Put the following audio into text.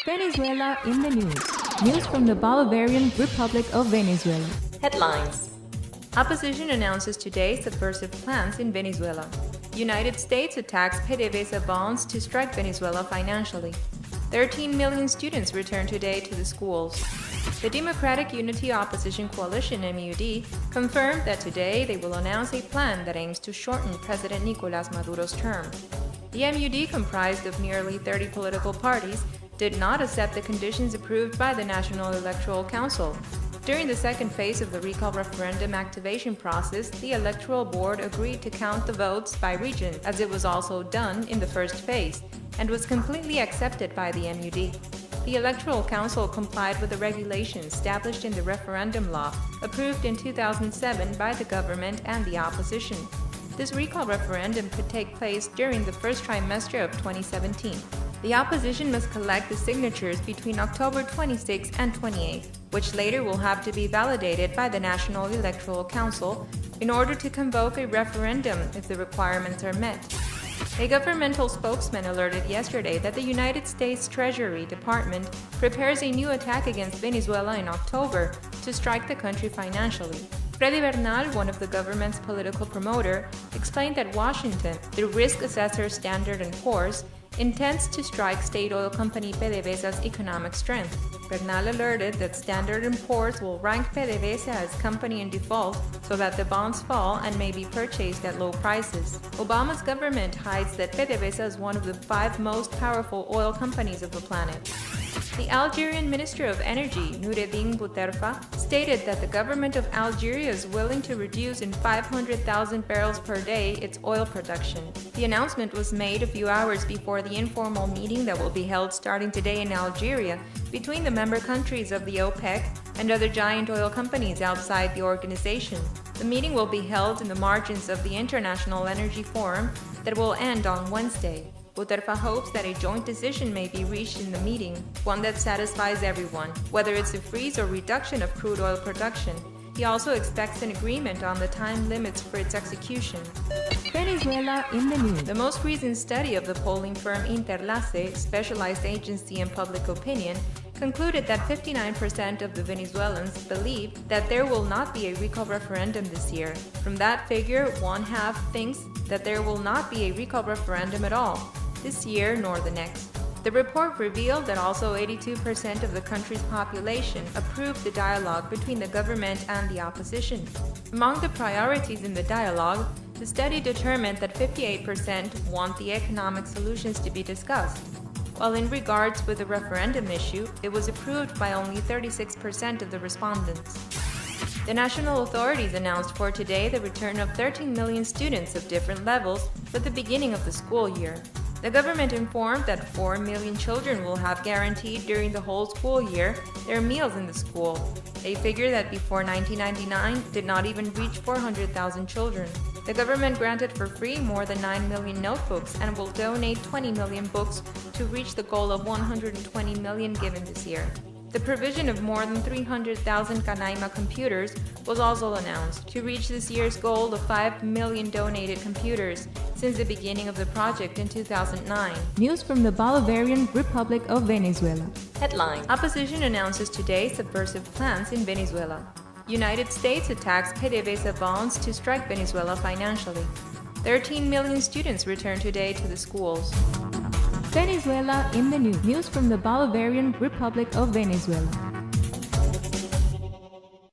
Venezuela in the news. News from the Bolivarian Republic of Venezuela. Headlines. Opposition announces today subversive plans in Venezuela. United States attacks PDVSA bonds to strike Venezuela financially. 13 million students return today to the schools. The Democratic Unity Opposition Coalition MUD confirmed that today they will announce a plan that aims to shorten President Nicolás Maduro's term. The MUD, comprised of nearly 30 political parties, did not accept the conditions approved by the National Electoral Council. During the second phase of the recall referendum activation process, the Electoral Board agreed to count the votes by region, as it was also done in the first phase, and was completely accepted by the MUD. The Electoral Council complied with the regulations established in the referendum law, approved in 2007 by the government and the opposition. This recall referendum could take place during the first trimester of 2017. The opposition must collect the signatures between October 26 and 28, which later will have to be validated by the National Electoral Council in order to convoke a referendum if the requirements are met. A governmental spokesman alerted yesterday that the United States Treasury Department prepares a new attack against Venezuela in October to strike the country financially. Freddy Bernal, one of the government's political promoter, explained that Washington, the risk assessor Standard & Poor's, intends to strike state oil company PDVSA's economic strength. Bernal alerted that Standard & Poor's will rank PDVSA as company in default so that the bonds fall and may be purchased at low prices. Obama's government hides that PDVSA is one of the 5 most powerful oil companies of the planet. The Algerian Minister of Energy, Noureddin Bouterfa, stated that the government of Algeria is willing to reduce in 500,000 barrels per day its oil production. The announcement was made a few hours before the informal meeting that will be held starting today in Algeria between the member countries of the OPEC and other giant oil companies outside the organization. The meeting will be held in the margins of the International Energy Forum that will end on Wednesday. Bouterfa hopes that a joint decision may be reached in the meeting, one that satisfies everyone, whether it's a freeze or reduction of crude oil production. He also expects an agreement on the time limits for its execution. Venezuela in the news. The most recent study of the polling firm Interlace, specialized agency in public opinion, concluded that 59% of the Venezuelans believe that there will not be a recall referendum this year. From that figure, one half thinks that there will not be a recall referendum at all, this year nor the next. The report revealed that also 82% of the country's population approved the dialogue between the government and the opposition. Among the priorities in the dialogue, the study determined that 58% want the economic solutions to be discussed, while in regards with the referendum issue, it was approved by only 36% of the respondents. The national authorities announced for today the return of 13 million students of different levels for the beginning of the school year. The government informed that 4 million children will have guaranteed during the whole school year their meals in the school, a figure that before 1999 did not even reach 400,000 children. The government granted for free more than 9 million notebooks and will donate 20 million books to reach the goal of 120 million given this year. The provision of more than 300,000 Canaima computers was also announced to reach this year's goal of 5 million donated computers since the beginning of the project in 2009. News from the Bolivarian Republic of Venezuela. Headline. Opposition announces today subversive plans in Venezuela. United States attacks PDVSA bonds to strike Venezuela financially. 13 million students return today to the schools. Venezuela in the news. News from the Bolivarian Republic of Venezuela.